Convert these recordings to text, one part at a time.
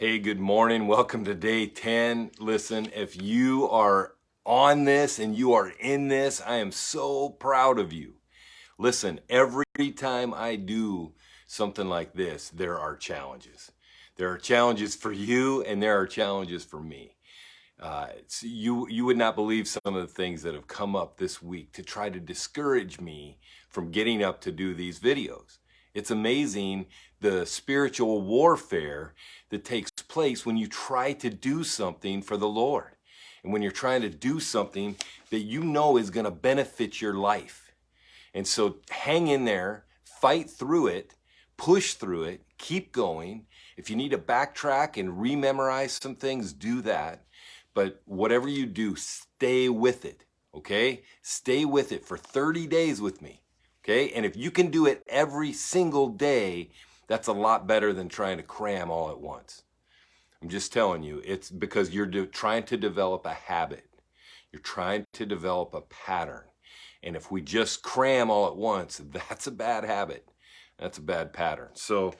Hey, good morning. Welcome to day 10. Listen, if you are on this and you are in this, I am so proud of you. Listen, every time I do something like this, there are challenges. There are challenges for you and there are challenges for me. You would not believe some of the things that have come up this week to try to discourage me from getting up to do these videos. It's amazing the spiritual warfare that takes place when you try to do something for the Lord. And when you're trying to do something that you know is going to benefit your life. And so hang in there, fight through it, push through it, keep going. If you need to backtrack and rememorize some things, do that. But whatever you do, stay with it, okay? Stay with it for 30 days with me, okay? And if you can do it every single day, that's a lot better than trying to cram all at once. I'm just telling you, it's because you're trying to develop a habit. You're trying to develop a pattern. And if we just cram all at once, that's a bad habit. That's a bad pattern. So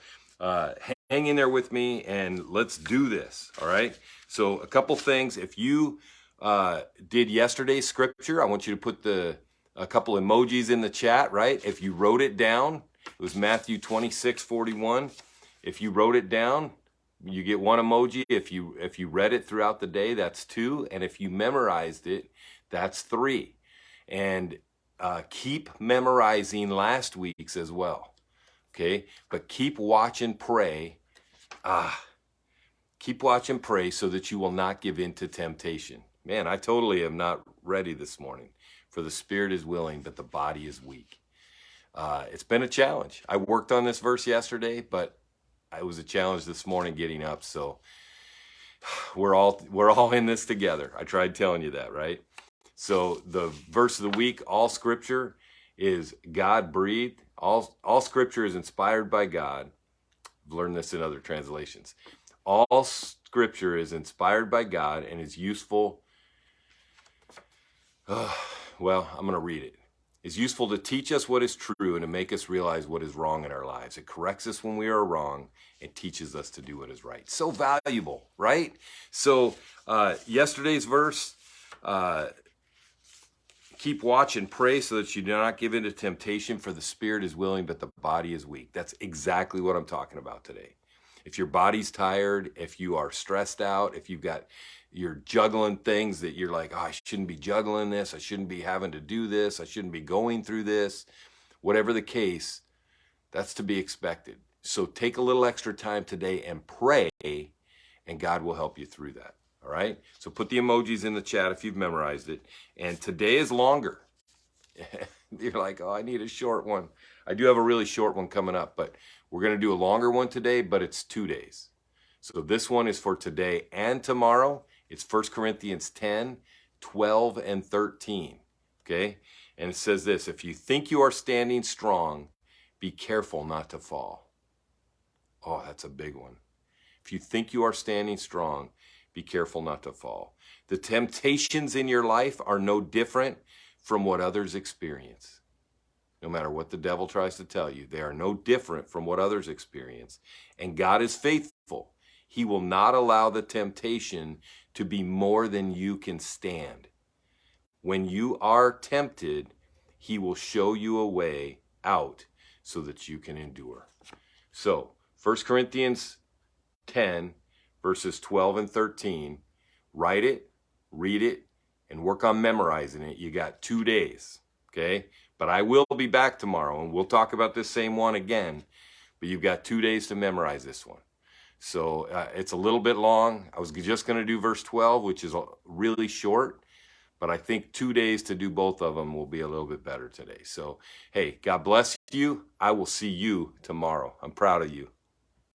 hang in there with me and let's do this, all right? So a couple things. If you did yesterday's scripture, I want you to put a couple emojis in the chat, right? If you wrote it down, it was Matthew 26:41. If you wrote it down, you get one emoji. If you read it throughout the day, that's 2. And if you memorized it, that's 3. And keep memorizing last week's as well. Okay? But keep watch and pray. Keep watch and pray so that you will not give in to temptation. Man, I totally am not ready this morning. For the spirit is willing, but the body is weak. It's been a challenge. I worked on this verse yesterday, but it was a challenge this morning getting up. So we're all in this together. I tried telling you that, right? So the verse of the week, all scripture is God breathed. All scripture is inspired by God. I've learned this in other translations. All scripture is inspired by God and is useful. Well, I'm going to read it. Is useful to teach us what is true and to make us realize what is wrong in our lives. It corrects us when we are wrong and teaches us to do what is right. So valuable, right? So yesterday's verse, keep watch and pray so that you do not give in to temptation, for the spirit is willing, but the body is weak. That's exactly what I'm talking about today. If your body's tired, if you are stressed out, if you're juggling things that you're like, oh, I shouldn't be juggling this, I shouldn't be having to do this, I shouldn't be going through this, whatever the case, that's to be expected. So take a little extra time today and pray, and God will help you through that. All right? So put the emojis in the chat if you've memorized it. And today is longer. You're like, oh, I need a short one. I do have a really short one coming up, but we're going to do a longer one today, but it's 2 days. So this one is for today and tomorrow. It's 1 Corinthians 10, 12, and 13. Okay? And it says this, if you think you are standing strong, be careful not to fall. Oh, that's a big one. If you think you are standing strong, be careful not to fall. The temptations in your life are no different from what others experience. No matter what the devil tries to tell you, they are no different from what others experience. And God is faithful. He will not allow the temptation to be more than you can stand. When you are tempted, he will show you a way out so that you can endure. So, 1 Corinthians 10, verses 12 and 13, write it, read it, and work on memorizing it. You got 2 days, okay? But I will be back tomorrow, and we'll talk about this same one again, but you've got 2 days to memorize this one. So it's a little bit long. I was just going to do verse 12, which is really short, but I think 2 days to do both of them will be a little bit better today. So, hey, God bless you. I will see you tomorrow. I'm proud of you.